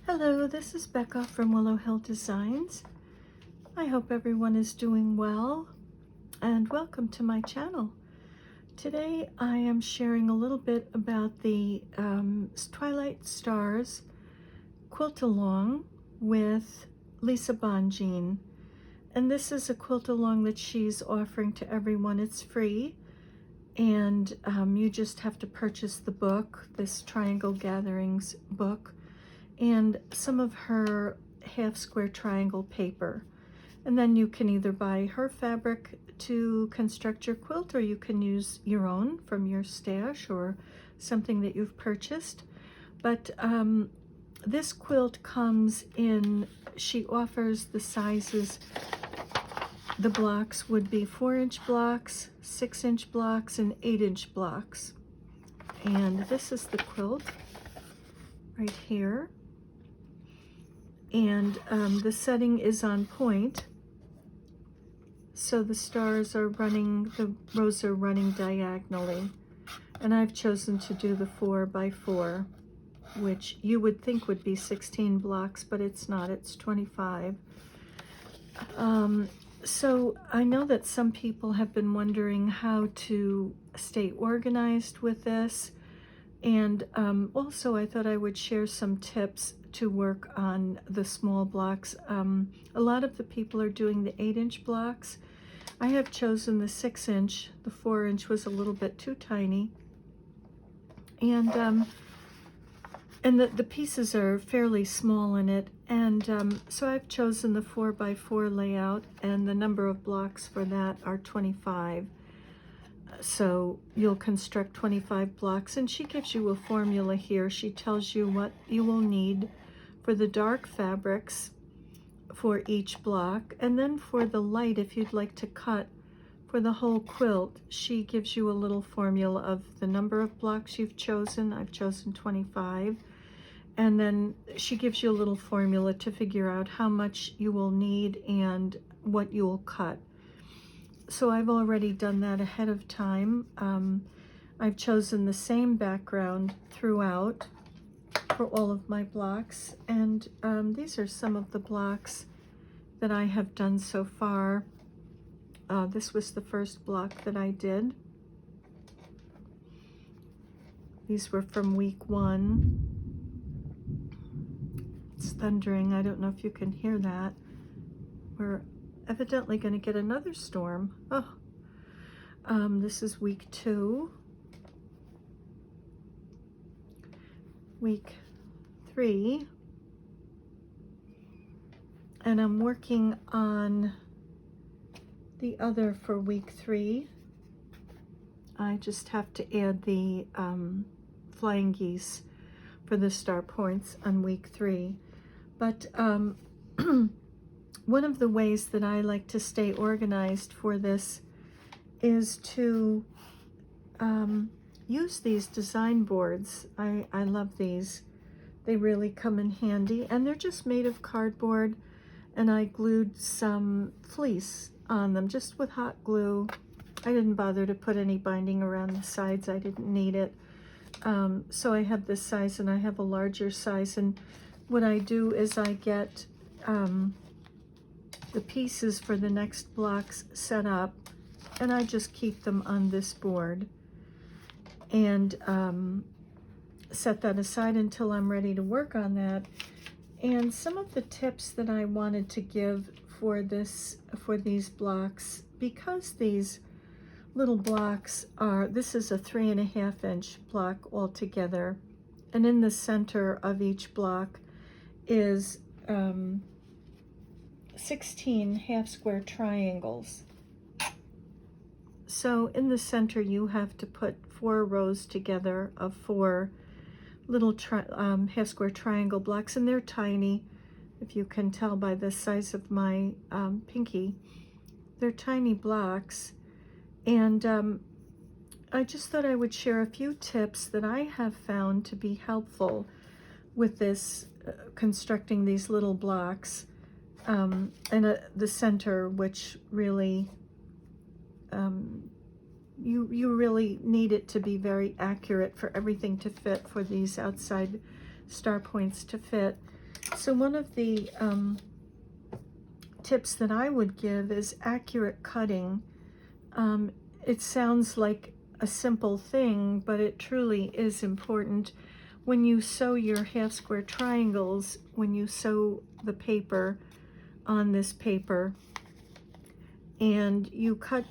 Hello, this is Becca from Willow Hill Designs. I hope everyone is doing well and welcome to my channel. Today I am sharing a little bit about the Twilight Stars quilt along with Lisa Bongean. And this is a quilt along that she's offering to everyone. It's free and you just have to purchase the book, this Triangle Gatherings book, and some of her half square triangle paper. And then you can either buy her fabric to construct your quilt, or you can use your own from your stash or something that you've purchased. But this quilt comes in, she offers the sizes. The blocks would be 4-inch blocks, 6-inch blocks, and 8-inch blocks. And this is the quilt right here. And the setting is on point, so the stars are running, the rows are running diagonally, and I've chosen to do the 4x4, which you would think would be 16 blocks, but it's not, it's 25. So I know that some people have been wondering how to stay organized with this, and also I thought I would share some tips to work on the small blocks. A lot of the people are doing the 8-inch blocks. I have chosen the 6-inch. The 4-inch was a little bit too tiny, and the pieces are fairly small in it, and so I've chosen the 4x4 layout, and the number of blocks for that are 25. So you'll construct 25 blocks, and she gives you a formula here. She tells you what you will need for the dark fabrics for each block, and then for the light, if you'd like to cut for the whole quilt, she gives you a little formula of the number of blocks you've chosen. I've chosen 25, and then she gives you a little formula to figure out how much you will need and what you will cut. So I've already done that ahead of time. I've chosen the same background throughout for all of my blocks, and these are some of the blocks that I have done so far. This was the first block that I did. These were from week 1. It's thundering. I don't know if you can hear that. We're evidently going to get another storm. Oh, this is week 2. Week 3, and I'm working on the other for week 3. I just have to add the flying geese for the star points on week 3. But one of the ways that I like to stay organized for this is to use these design boards. I love these. They really come in handy, and they're just made of cardboard, and I glued some fleece on them just with hot glue. I didn't bother to put any binding around the sides. I didn't need it. So I have this size, and I have a larger size, and what I do is I get the pieces for the next blocks set up, and I just keep them on this board and set that aside until I'm ready to work on that. And some of the tips that I wanted to give for these blocks, because these little blocks are, this is a 3.5-inch block altogether, and in the center of each block is 16 half square triangles. So in the center you have to put 4 rows together of 4 little half square triangle blocks, and they're tiny. If you can tell by the size of my pinky, they're tiny blocks. And I just thought I would share a few tips that I have found to be helpful with this constructing these little blocks, and the center, which really you really need it to be very accurate for everything to fit, for these outside star points to fit. So one of the tips that I would give is accurate cutting. It sounds like a simple thing, but it truly is important. When you sew your half square triangles, when you sew the paper on this paper, and you cut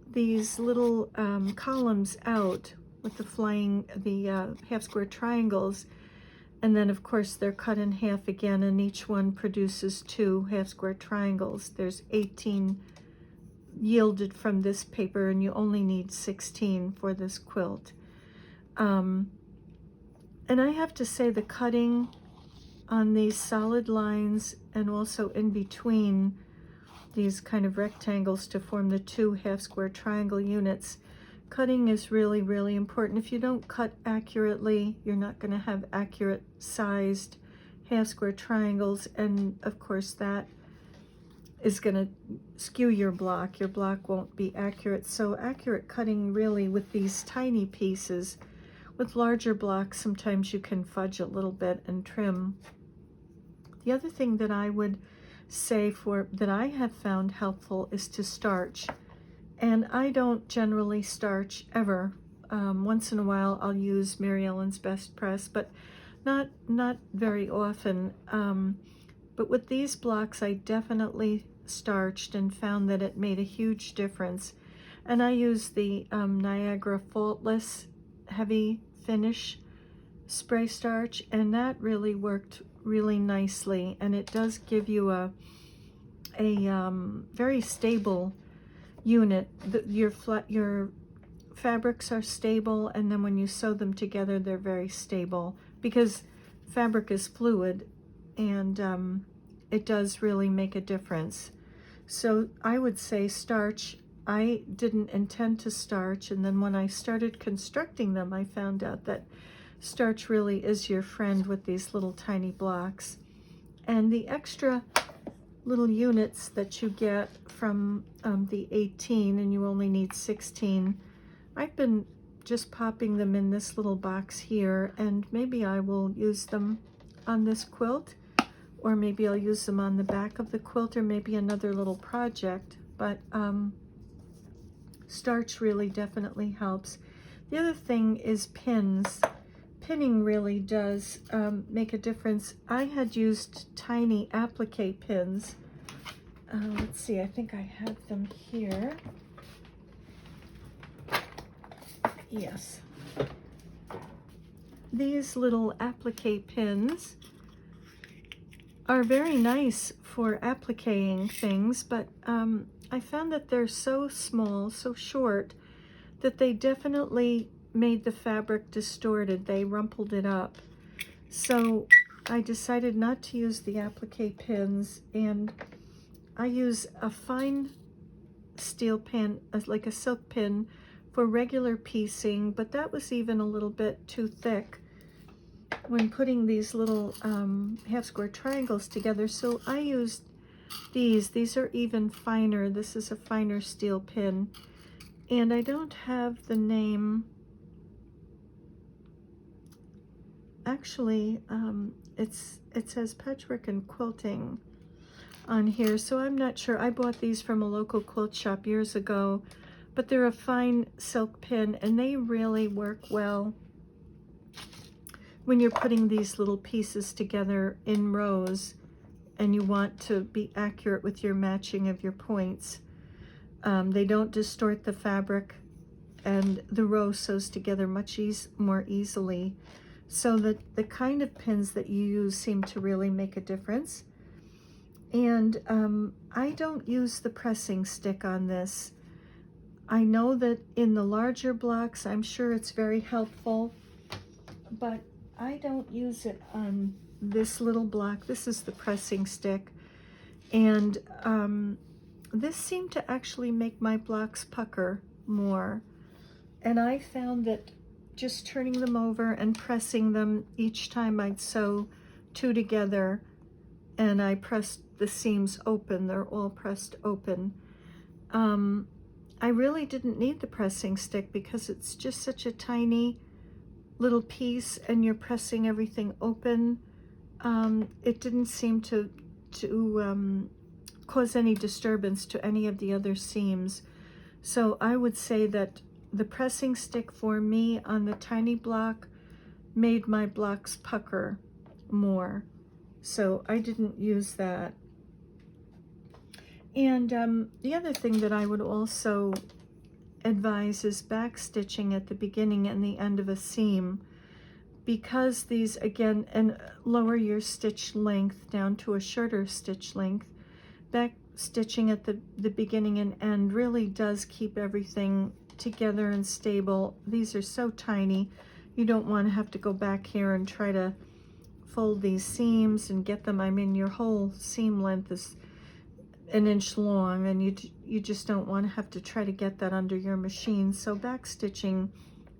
these little columns out with the half square triangles, and then of course they're cut in half again, and each one produces 2 half square triangles. There's 18 yielded from this paper, and you only need 16 for this quilt. And I have to say, the cutting on these solid lines and also in between these kind of rectangles to form the 2 half square triangle units, cutting is really, really important. If you don't cut accurately, you're not going to have accurate sized half square triangles, and of course that is going to skew your block. Your block won't be accurate. So accurate cutting really with these tiny pieces. With larger blocks, sometimes you can fudge a little bit and trim. The other thing that I would say that I have found helpful is to starch. And I don't generally starch ever. Once in a while I'll use Mary Ellen's Best Press, but not very often. But with these blocks I definitely starched and found that it made a huge difference. And I use the Niagara Faultless Heavy Finish spray starch, and that really worked really nicely, and it does give you a very stable unit. Your fabrics are stable, and then when you sew them together they're very stable, because fabric is fluid, and it does really make a difference. So I would say starch. I didn't intend to starch, and then when I started constructing them I found out that starch really is your friend with these little tiny blocks. And the extra little units that you get from the 18, and you only need 16, I've been just popping them in this little box here, and maybe I will use them on this quilt, or maybe I'll use them on the back of the quilt, or maybe another little project. But starch really definitely helps. The other thing is pins. Pinning really does make a difference. I had used tiny applique pins. Let's see, I think I have them here. Yes. These little applique pins are very nice for appliquing things, but I found that they're so small, so short, that they definitely made the fabric distorted. They rumpled it up. So I decided not to use the applique pins, and I use a fine steel pin, like a silk pin, for regular piecing, but that was even a little bit too thick when putting these little half square triangles together. So I used these are even finer. This is a finer steel pin, and I don't have the name. Actually, it says Patchwork and Quilting on here, so I'm not sure. I bought these from a local quilt shop years ago, but they're a fine silk pin, and they really work well when you're putting these little pieces together in rows and you want to be accurate with your matching of your points. They don't distort the fabric, and the row sews together much more easily. So the kind of pins that you use seem to really make a difference. And I don't use the pressing stick on this. I know that in the larger blocks, I'm sure it's very helpful, but I don't use it on this little block. This is the pressing stick, and this seemed to actually make my blocks pucker more. And I found that just turning them over and pressing them each time I'd sew 2 together, and I pressed the seams open, they're all pressed open. I really didn't need the pressing stick, because it's just such a tiny little piece and you're pressing everything open. it didn't seem to cause any disturbance to any of the other seams. So I would say that the pressing stick for me on the tiny block made my blocks pucker more. So I didn't use that. And the other thing that I would also advise is backstitching at the beginning and the end of a seam, because these, again, and lower your stitch length down to a shorter stitch length. Backstitching at the beginning and end really does keep everything together and stable. These are so tiny, you don't want to have to go back here and try to fold these seams and get them. I mean, your whole seam length is an inch long, and you just don't want to have to try to get that under your machine. So backstitching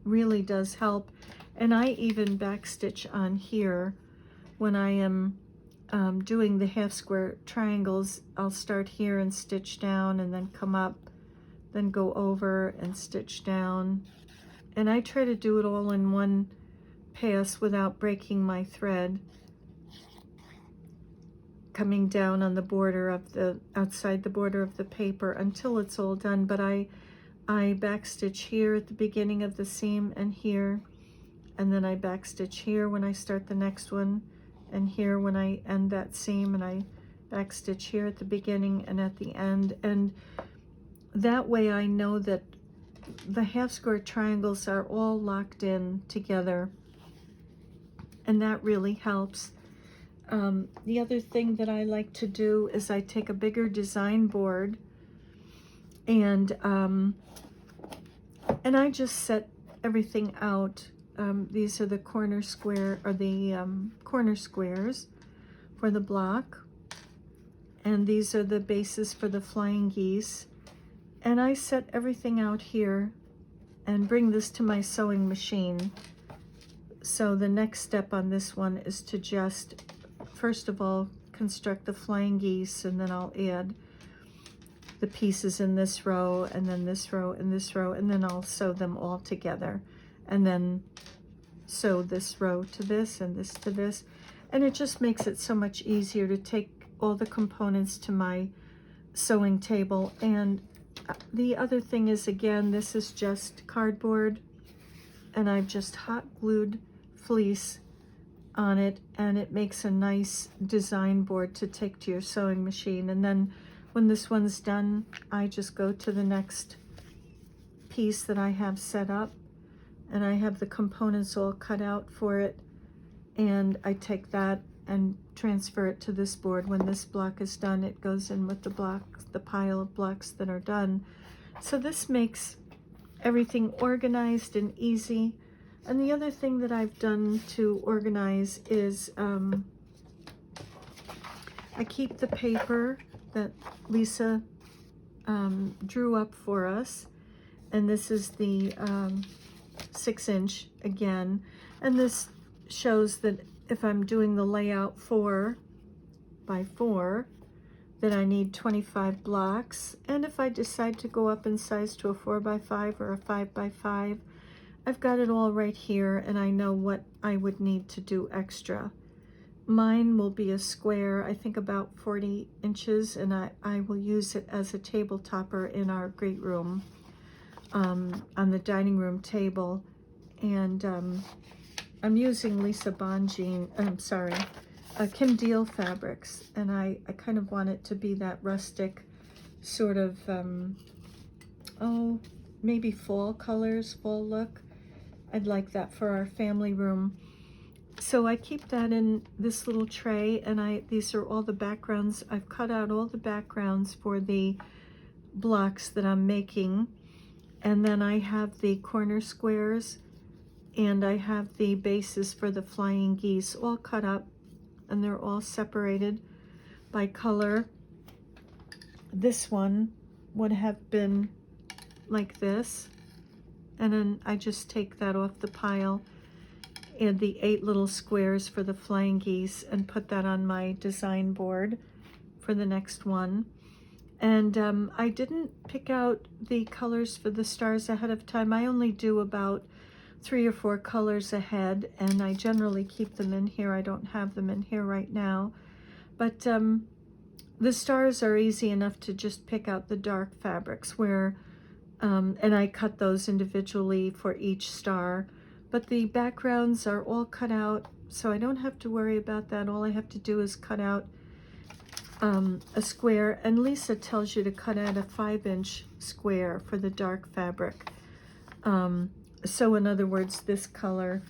really does help. And I even backstitch on here when I am doing the half square triangles. I'll start here and stitch down, and then come up, then go over and stitch down. And I try to do it all in one pass without breaking my thread, coming down on the border of the, outside the border of the paper until it's all done. But I backstitch here at the beginning of the seam and here, and then I backstitch here when I start the next one, and here when I end that seam, and I backstitch here at the beginning and at the end. And that way I know that the half square triangles are all locked in together, and that really helps. The other thing that I like to do is I take a bigger design board, and I just set everything out. These are the corner square, or the corner squares for the block, and these are the bases for the flying geese. And I set everything out here and bring this to my sewing machine. So the next step on this one is to just, first of all, construct the flying geese, and then I'll add the pieces in this row, and then this row, and this row, and then I'll sew them all together, and then sew this row to this and this to this. And it just makes it so much easier to take all the components to my sewing table. And the other thing is, again, this is just cardboard, and I've just hot glued fleece on it, and it makes a nice design board to take to your sewing machine. And then when this one's done, I just go to the next piece that I have set up, and I have the components all cut out for it, and I take that and transfer it to this board. When this block is done, it goes in with the block, the pile of blocks that are done. So this makes everything organized and easy. And the other thing that I've done to organize is I keep the paper that Lisa drew up for us, and this is the 6-inch again, and this shows that if I'm doing the layout 4 by 4, that I need 25 blocks. And if I decide to go up in size to a 4 by 5 or a 5 by 5, I've got it all right here, and I know what I would need to do extra. Mine will be a square, I think about 40 inches, and I will use it as a table topper in our great room, on the dining room table. And I'm using Kim Deal fabrics, and I kind of want it to be that rustic sort of, maybe fall colors, fall look. I'd like that for our family room. So I keep that in this little tray, and these are all the backgrounds. I've cut out all the backgrounds for the blocks that I'm making. And then I have the corner squares, and I have the bases for the flying geese all cut up, and they're all separated by color. This one would have been like this, and then I just take that off the pile, and the 8 little squares for the flying geese, and put that on my design board for the next one. And I didn't pick out the colors for the stars ahead of time. I only do about 3 or 4 colors ahead, and I generally keep them in here. I don't have them in here right now, but the stars are easy enough to just pick out the dark fabrics where, and I cut those individually for each star, but the backgrounds are all cut out, so I don't have to worry about that. All I have to do is cut out a square, and Lisa tells you to cut out a 5-inch square for the dark fabric. So in other words, this color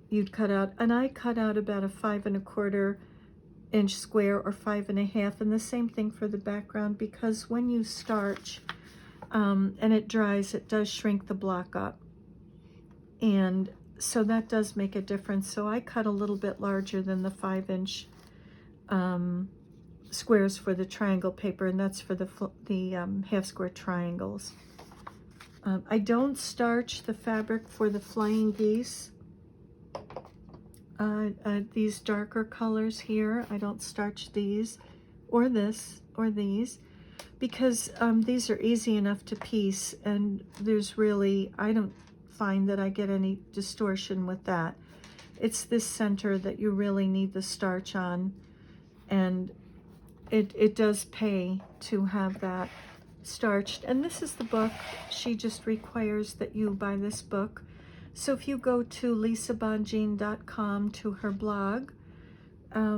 you'd cut out, and I cut out about a 5 1/4 inch square or 5 1/2, and the same thing for the background, because when you starch and it dries, it does shrink the block up, and so that does make a difference. So I cut a little bit larger than the 5-inch squares for the triangle paper, and that's for the half square triangles. I don't starch the fabric for the flying geese. These darker colors here, I don't starch these, or this, or these, because these are easy enough to piece, and there's really, I don't find that I get any distortion with that. It's this center that you really need the starch on, and it does pay to have that starched. And this is the book. She just requires that you buy this book. So if you go to lisabongean.com to her blog,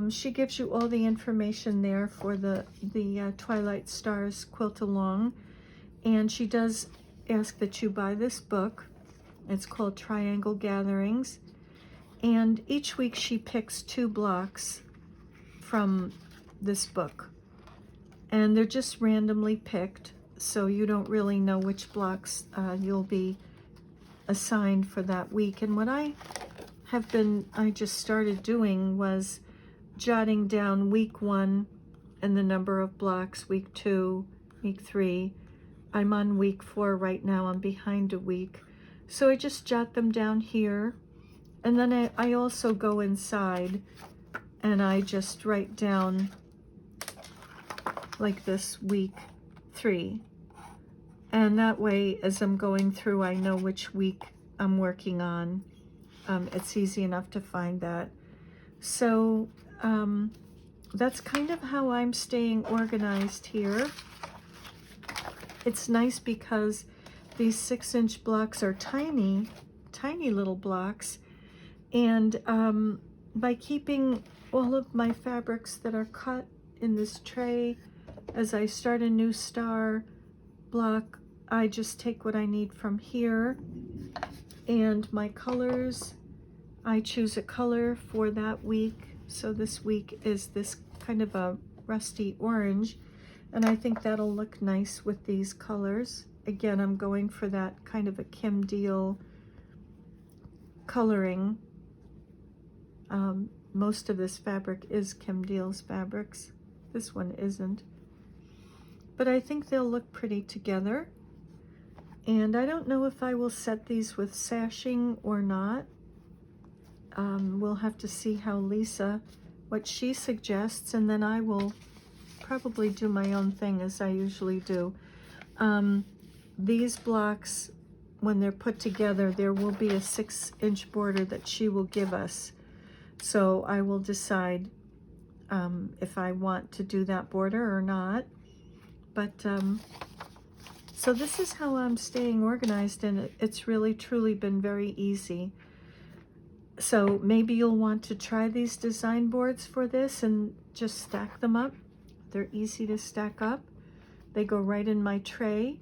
she gives you all the information there for the Twilight Stars Quilt Along, and she does ask that you buy this book. It's called Triangle Gatherings, and each week she picks 2 blocks from this book, and they're just randomly picked, so you don't really know which blocks you'll be assigned for that week. And what I just started doing was jotting down week 1 and the number of blocks, week 2, week 3. I'm on week 4 right now. I'm behind a week, so I just jot them down here, and then I also go inside and I just write down like this, week 3, and that way as I'm going through, I know which week I'm working on. It's easy enough to find that. So that's kind of how I'm staying organized here. It's nice because these 6-inch blocks are tiny, tiny little blocks, and by keeping all of my fabrics that are cut in this tray, as I start a new star block, I just take what I need from here. And my colors, I choose a color for that week. So this week is this kind of a rusty orange, and I think that'll look nice with these colors. Again, I'm going for that kind of a Kim Deal coloring. Most of this fabric is Kim Deal's fabrics. This one isn't. But I think they'll look pretty together. And I don't know if I will set these with sashing or not. We'll have to see how what she suggests, and then I will probably do my own thing as I usually do. These blocks, when they're put together, there will be a 6-inch border that she will give us. So I will decide if I want to do that border or not. But so this is how I'm staying organized, and it's really truly been very easy. So maybe you'll want to try these design boards for this and just stack them up. They're easy to stack up. They go right in my tray.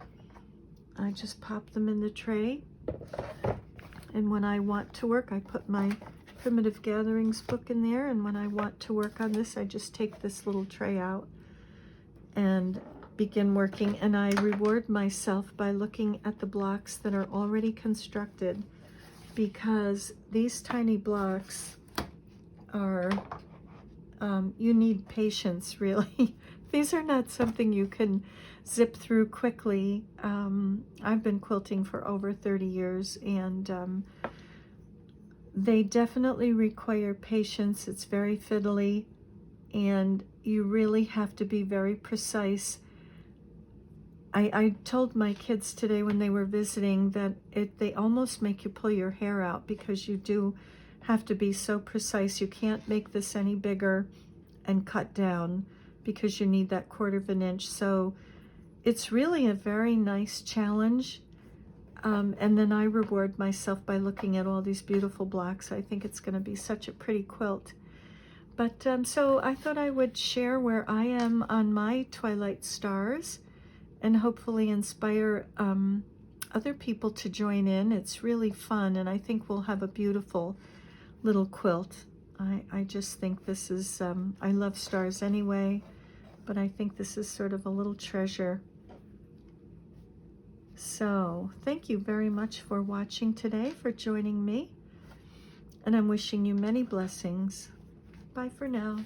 I just pop them in the tray, and when I want to work, I put my Primitive Gatherings book in there, and when I want to work on this, I just take this little tray out and begin working. And I reward myself by looking at the blocks that are already constructed, because these tiny blocks are, you need patience, really. These are not something you can zip through quickly. I've been quilting for over 30 years, and they definitely require patience. It's very fiddly, and you really have to be very precise I told my kids today when they were visiting that they almost make you pull your hair out, because you do have to be so precise. You can't make this any bigger and cut down, because you need that 1/4 of an inch. So it's really a very nice challenge. And then I reward myself by looking at all these beautiful blocks. I think it's going to be such a pretty quilt. But so I thought I would share where I am on my Twilight Stars, and hopefully inspire other people to join in. It's really fun, and I think we'll have a beautiful little quilt. I just think this is, I love stars anyway, but I think this is sort of a little treasure. So thank you very much for watching today, for joining me, and I'm wishing you many blessings. Bye for now.